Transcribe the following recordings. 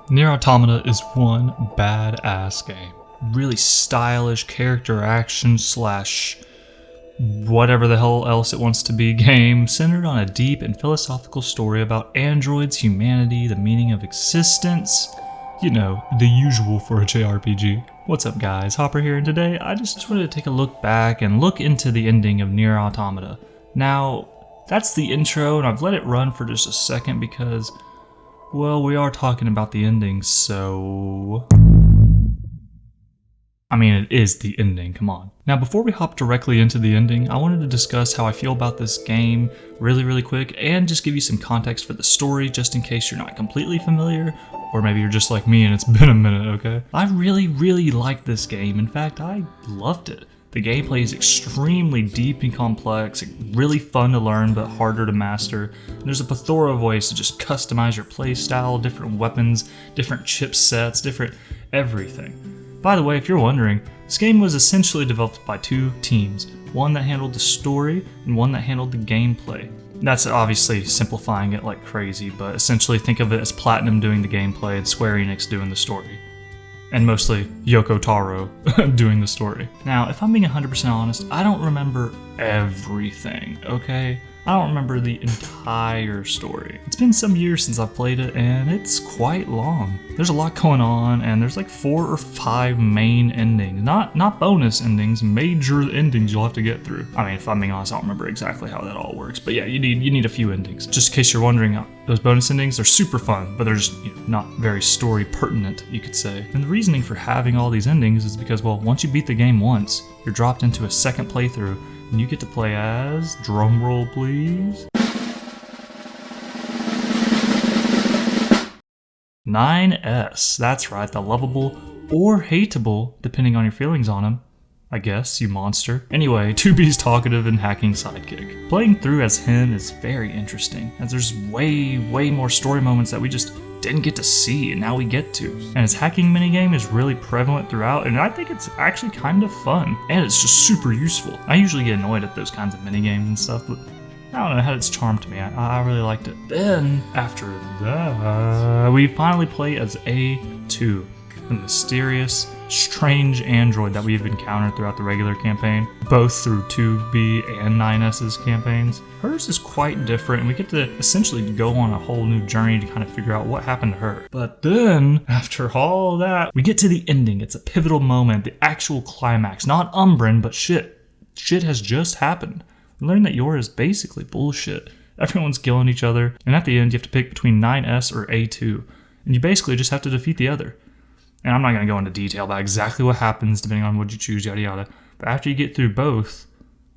Nier Automata is one badass game. Really stylish character action slash whatever the hell else it wants to be game, centered on a deep and philosophical story about androids, humanity, the meaning of existence. You know, the usual for a JRPG. What's up guys, Hopper here, and today I just wanted to take a look back and look into the ending of Nier Automata. Now, that's the intro, and I've let it run for just a second because, well, we are talking about the ending, so... I mean, it is the ending, come on. Now, before we hop directly into the ending, I wanted to discuss how I feel about this game really quick, and just give you some context for the story, just in case you're not completely familiar, or maybe you're just like me and it's been a minute, okay? I really liked this game. In fact, I loved it. The gameplay is extremely deep and complex, really fun to learn but harder to master. And there's a plethora of ways to just customize your playstyle, different weapons, different chipsets, different everything. By the way, if you're wondering, this game was essentially developed by two teams, one that handled the story and one that handled the gameplay. That's obviously simplifying it like crazy, but essentially think of it as Platinum doing the gameplay and Square Enix doing the story. And mostly Yoko Taro doing the story. Now, if I'm being 100% honest, I don't remember everything, okay? I don't remember the entire story. It's been some years since I've played it, and it's quite long. There's a lot going on, and there's like 4 or 5 main endings. Not bonus endings, major endings you'll have to get through. I mean, if I'm being honest, I don't remember exactly how that all works. But yeah, you need a few endings. Just in case you're wondering, those bonus endings, they're super fun, but they're just not very story pertinent, you could say. And the reasoning for having all these endings is because, well, once you beat the game once, you're dropped into a second playthrough, and you get to play as, drumroll please, 9S. That's right, the lovable or hateable, depending on your feelings on him, I guess, you monster. Anyway, 2B's talkative and hacking sidekick. Playing through as him is very interesting, as there's way more story moments that we just didn't get to see, and now we get to. And his hacking minigame is really prevalent throughout, and I think it's actually kind of fun, and it's just super useful. I usually get annoyed at those kinds of minigames and stuff, but I don't know, it had its charm to me. I really liked it. Then, after that, we finally play as A2, the mysterious, strange android that we've encountered throughout the regular campaign, both through 2B and 9S's campaigns. Hers is quite different, and we get to essentially go on a whole new journey to kind of figure out what happened to her. But then, after all that, we get to the ending. It's a pivotal moment, the actual climax. Not Umbran, but shit. Shit has just happened. We learn that Yorha is basically bullshit. Everyone's killing each other, and at the end you have to pick between 9S or A2, and you basically just have to defeat the other. And I'm not going to go into detail about exactly what happens depending on what you choose, yada yada. But after you get through both,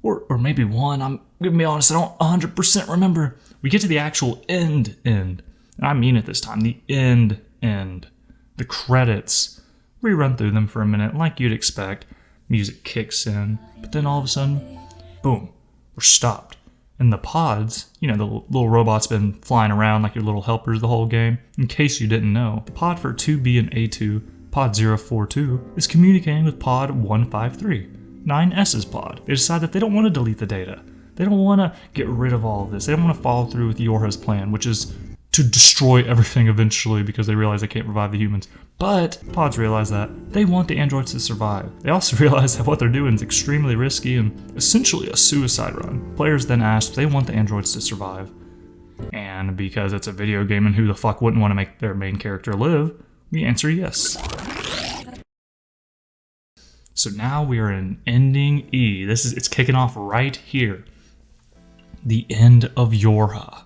or maybe one, I'm going to be honest, I don't 100% remember. We get to the actual end. And I mean it this time, the end. The credits. We run through them for a minute like you'd expect. Music kicks in. But then all of a sudden, boom, we're stopped. And the pods, the little robot's been flying around like your little helpers the whole game. In case you didn't know, the pod for 2B and A2, Pod 042, is communicating with Pod 153, 9S's pod. They decide that they don't want to delete the data. They don't want to get rid of all of this. They don't want to follow through with Yorha's plan, which is to destroy everything eventually because they realize they can't revive the humans. But pods realize that they want the androids to survive. They also realize that what they're doing is extremely risky and essentially a suicide run. Players then ask if they want the androids to survive. And because it's a video game and who the fuck wouldn't want to make their main character live, we answer yes. So now we are in ending E. It's kicking off right here. The end of Yorha.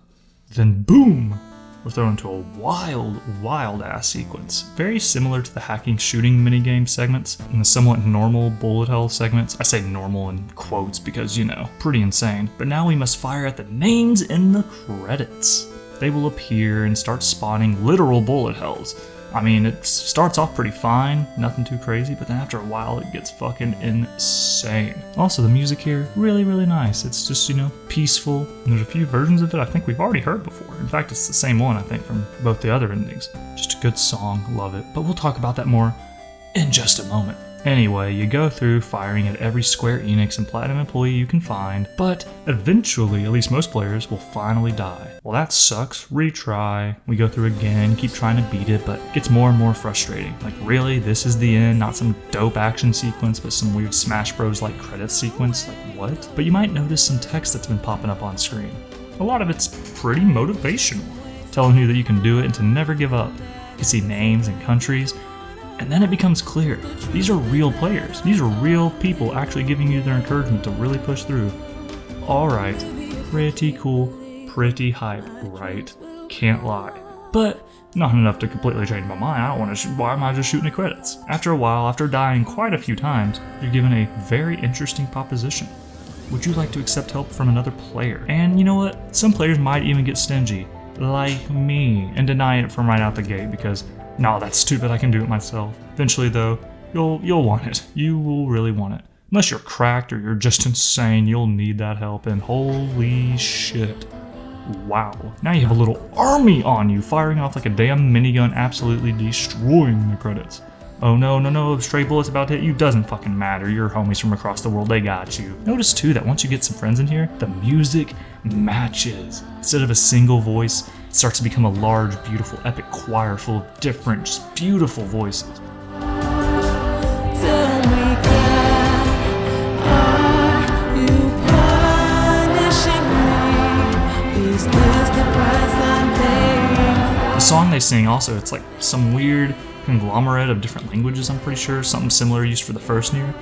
Then boom! We're thrown into a wild ass sequence. Very similar to the hacking shooting minigame segments and the somewhat normal bullet hell segments. I say normal in quotes because, pretty insane. But now we must fire at the names in the credits. They will appear and start spawning literal bullet hells. I mean, it starts off pretty fine, nothing too crazy, but then after a while it gets fucking insane. Also, the music here, really nice. It's just, peaceful. And there's a few versions of it I think we've already heard before. In fact, it's the same one, I think, from both the other endings. Just a good song, love it. But we'll talk about that more in just a moment. Anyway, you go through firing at every Square Enix and Platinum employee you can find, but eventually, at least most players, will finally die. Well, that sucks. Retry. We go through again, keep trying to beat it, but it gets more and more frustrating. Like, really? This is the end? Not some dope action sequence, but some weird Smash Bros. Like credits sequence? Like, what? But you might notice some text that's been popping up on screen. A lot of it's pretty motivational, telling you that you can do it and to never give up. You can see names and countries, and then it becomes clear. These are real players. These are real people actually giving you their encouragement to really push through. Alright, pretty cool, pretty hype, right? Can't lie. But not enough to completely change my mind. I don't want to why am I just shooting the credits? After a while, after dying quite a few times, you're given a very interesting proposition. Would you like to accept help from another player? And you know what? Some players might even get stingy, like me, and deny it from right out the gate because, no, that's stupid, I can do it myself. Eventually though, you'll want it. You will really want it. Unless you're cracked or you're just insane, you'll need that help, and holy shit. Wow. Now you have a little army on you, firing off like a damn minigun, absolutely destroying the credits. Oh no, stray bullets about to hit you, doesn't fucking matter, your homies from across the world, they got you. Notice too that once you get some friends in here, the music matches. Instead of a single voice, it starts to become a large, beautiful, epic choir full of different, just beautiful voices. The song they sing also, it's like some weird conglomerate of different languages, I'm pretty sure, something similar used for the first Nier.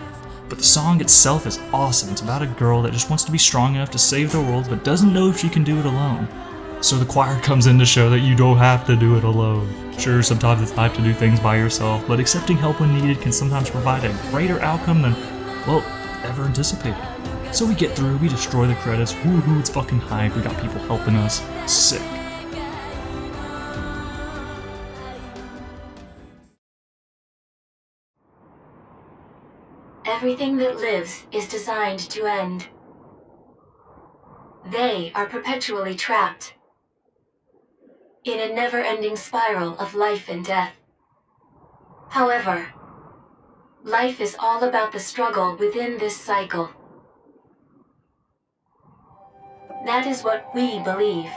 But the song itself is awesome. It's about a girl that just wants to be strong enough to save the world but doesn't know if she can do it alone. So the choir comes in to show that you don't have to do it alone. Sure, sometimes it's hype to do things by yourself, but accepting help when needed can sometimes provide a greater outcome than, well, ever anticipated. So we get through, we destroy the credits, woohoo, it's fucking hype, we got people helping us, sick. Everything that lives is designed to end. They are perpetually trapped in a never-ending spiral of life and death. However, life is all about the struggle within this cycle. That is what we believe.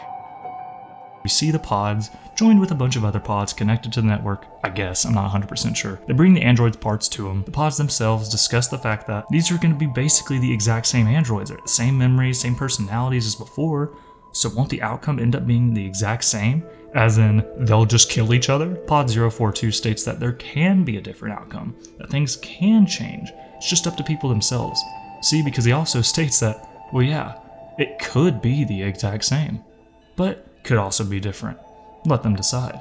We see the pods, joined with a bunch of other pods connected to the network, I guess, I'm not 100% sure. They bring the androids' parts to them. The pods themselves discuss the fact that these are going to be basically the exact same androids, same memories, same personalities as before, so won't the outcome end up being the exact same? As in, they'll just kill each other? Pod 042 states that there can be a different outcome, that things can change, it's just up to people themselves. See, because he also states that, well yeah, it could be the exact same, but could also be different. Let them decide.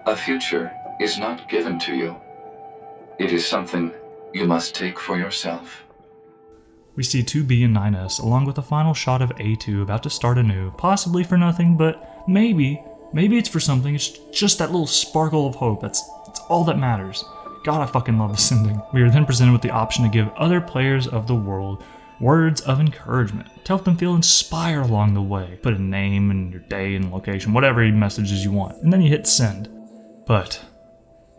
A future is not given to you. It is something you must take for yourself. We see 2B and 9S along with a final shot of A2 about to start anew, possibly for nothing, but maybe it's for something. It's just that little sparkle of hope. That's all that matters. God, I fucking love this ending. We are then presented with the option to give other players of the world words of encouragement to help them feel inspired along the way. Put a name and your day and location, whatever messages you want, and then you hit send. But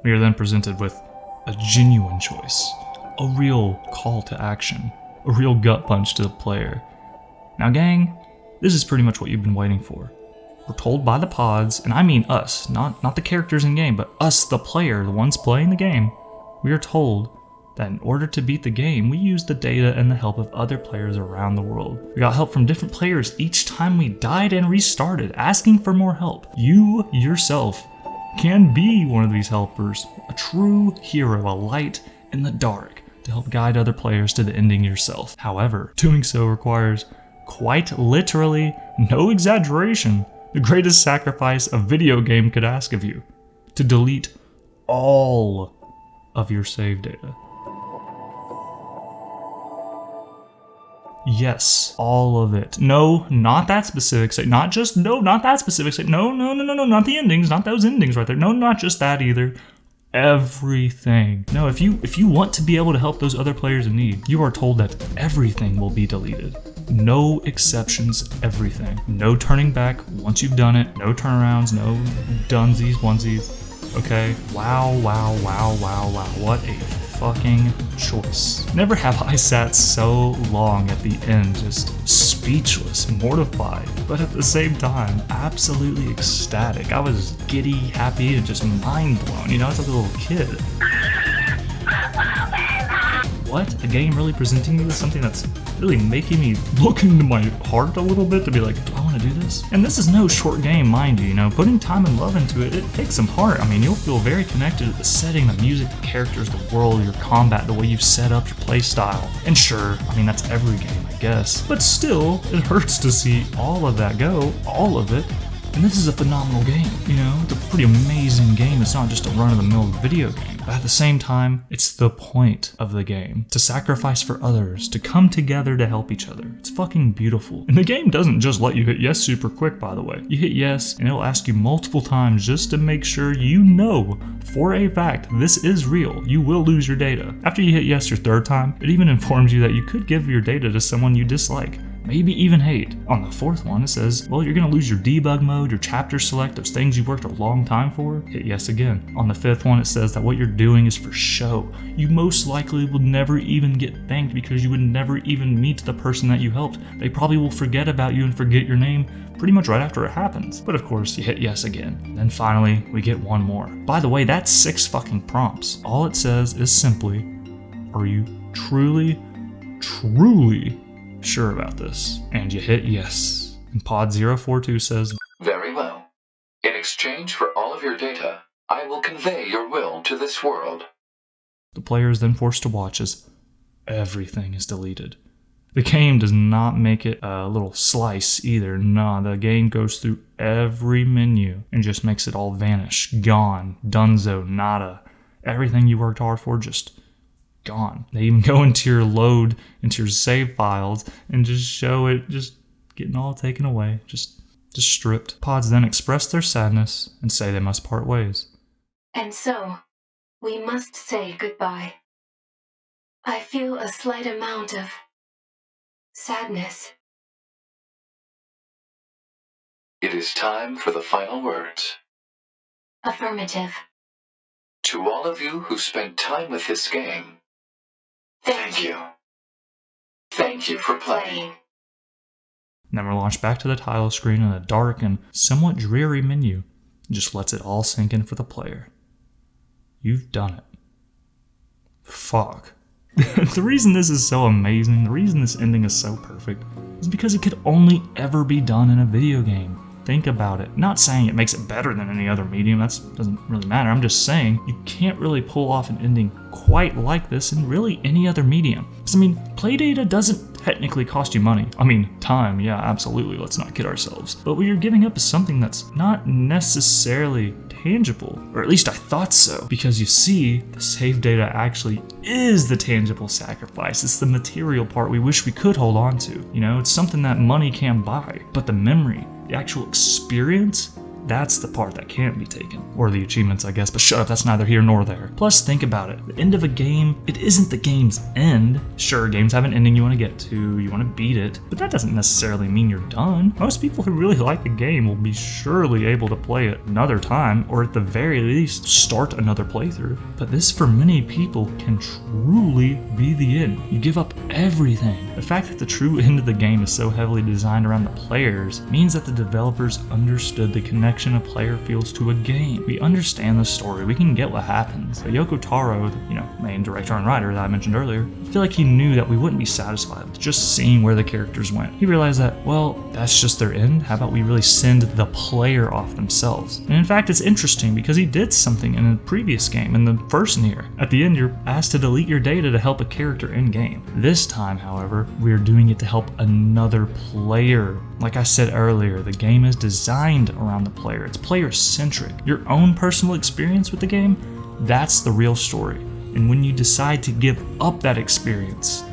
we are then presented with a genuine choice, a real call to action, a real gut punch to the player. Now gang, this is pretty much what you've been waiting for. We're told by the pods, and I mean us, not the characters in game, but us, the player, the ones playing the game, we are told that in order to beat the game, we use the data and the help of other players around the world. We got help from different players each time we died and restarted, asking for more help. You, yourself, can be one of these helpers, a true hero, a light in the dark, to help guide other players to the ending yourself. However, doing so requires, quite literally, no exaggeration, the greatest sacrifice a video game could ask of you: to delete all of your save data. Yes, all of it. No, not that specific state. Not just, no, not that specific state. No, not the endings, not those endings right there. No, not just that either. Everything. No, if you want to be able to help those other players in need, you are told that everything will be deleted. No exceptions, everything. No turning back once you've done it. No turnarounds, no dunsies, onesies. Okay, wow. What a fucking choice. Never have I sat so long at the end, just speechless, mortified, but at the same time, absolutely ecstatic. I was giddy, happy, and just mind blown. You know, it's like a little kid. What? The game really presenting me with something that's really making me look into my heart a little bit to be like, do I want to do this? And this is no short game, mind you, putting time and love into it, it takes some heart. I mean, you'll feel very connected to the setting, the music, the characters, the world, your combat, the way you've set up your play style. And sure, I mean, that's every game, I guess. But still, it hurts to see all of that go, all of it. And this is a phenomenal game, it's a pretty amazing game. It's not just a run-of-the-mill video game. But at the same time, it's the point of the game. To sacrifice for others, to come together to help each other. It's fucking beautiful. And the game doesn't just let you hit yes super quick, by the way. You hit yes, and it'll ask you multiple times just to make sure you know for a fact this is real. You will lose your data. After you hit yes your third time, it even informs you that you could give your data to someone you dislike. Maybe even hate. On the fourth one, it says, well, you're gonna lose your debug mode, your chapter select, those things you worked a long time for. Hit yes again. On the fifth one, it says that what you're doing is for show. You most likely will never even get thanked because you would never even meet the person that you helped. They probably will forget about you and forget your name pretty much right after it happens. But of course, you hit yes again. Then finally, we get one more. By the way, that's 6 fucking prompts. All it says is simply, are you truly sure about this? And you hit yes. And Pod 042 says, Very well. In exchange for all of your data, I will convey your will to this world. The player is then forced to watch as everything is deleted. The game does not make it a little slice either. No, the game goes through every menu and just makes it all vanish. Gone. Dunzo. Nada. Everything you worked hard for just gone. They even go into your load, into your save files, and just show it just getting all taken away, just stripped. Pods then express their sadness and say they must part ways. And so, we must say goodbye. I feel a slight amount of sadness. It is time for the final words. Affirmative. To all of you who spent time with this game, thank you. Thank you for playing. Then we're launched back to the title screen in a dark and somewhat dreary menu. It just lets it all sink in for the player. You've done it. Fuck. The reason this is so amazing, the reason this ending is so perfect, is because it could only ever be done in a video game. Think about it. Not saying it makes it better than any other medium, that doesn't really matter. I'm just saying you can't really pull off an ending quite like this in really any other medium. Because, play data doesn't technically cost you money. Time, yeah, absolutely, let's not kid ourselves. But what you're giving up is something that's not necessarily tangible, or at least I thought so, because you see, the save data actually is the tangible sacrifice. It's the material part we wish we could hold on to. It's something that money can't buy, but the memory, the actual experience, that's the part that can't be taken. Or the achievements, I guess, but shut up, that's neither here nor there. Plus, think about it. The end of a game, it isn't the game's end. Sure, games have an ending you want to get to, you want to beat it, but that doesn't necessarily mean you're done. Most people who really like the game will be surely able to play it another time, or at the very least, start another playthrough. But this, for many people, can truly be the end. You give up everything. The fact that the true end of the game is so heavily designed around the players means that the developers understood the connection a player feels to a game. We understand the story, we can get what happens. But Yoko Taro, the main director and writer that I mentioned earlier, I feel like he knew that we wouldn't be satisfied with just seeing where the characters went. He realized that, well, that's just their end. How about we really send the player off themselves? And in fact, it's interesting because he did something in a previous game, in the first Nier. At the end, you're asked to delete your data to help a character in game. This time, however, we're doing it to help another player. Like I said earlier, the game is designed around the player. It's player-centric. Your own personal experience with the game, that's the real story. And when you decide to give up that experience,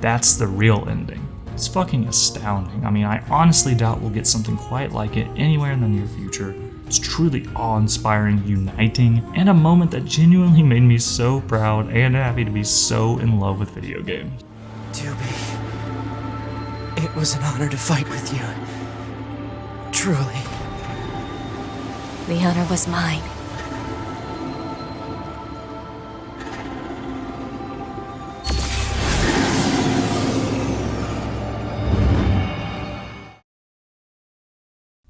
that's the real ending. It's fucking astounding. I honestly doubt we'll get something quite like it anywhere in the near future. It's truly awe-inspiring, uniting, and a moment that genuinely made me so proud and happy to be so in love with video games. 2B, it was an honor to fight with you. Truly. The honor was mine.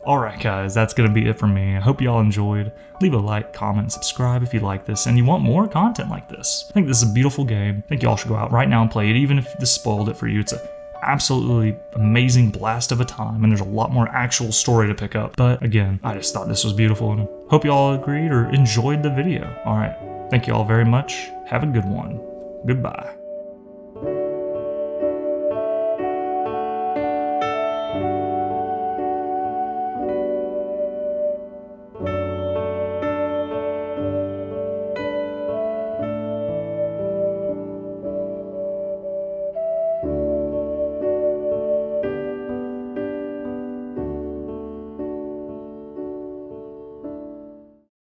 Alright guys, that's gonna be it for me. I hope y'all enjoyed. Leave a like, comment, subscribe if you like this and you want more content like this. I think this is a beautiful game. I think y'all should go out right now and play it, even if this spoiled it for you. It's a absolutely amazing blast of a time, and there's a lot more actual story to pick up. But again, I just thought this was beautiful, and hope you all agreed or enjoyed the video. Alright, thank you all very much. Have a good one. Goodbye.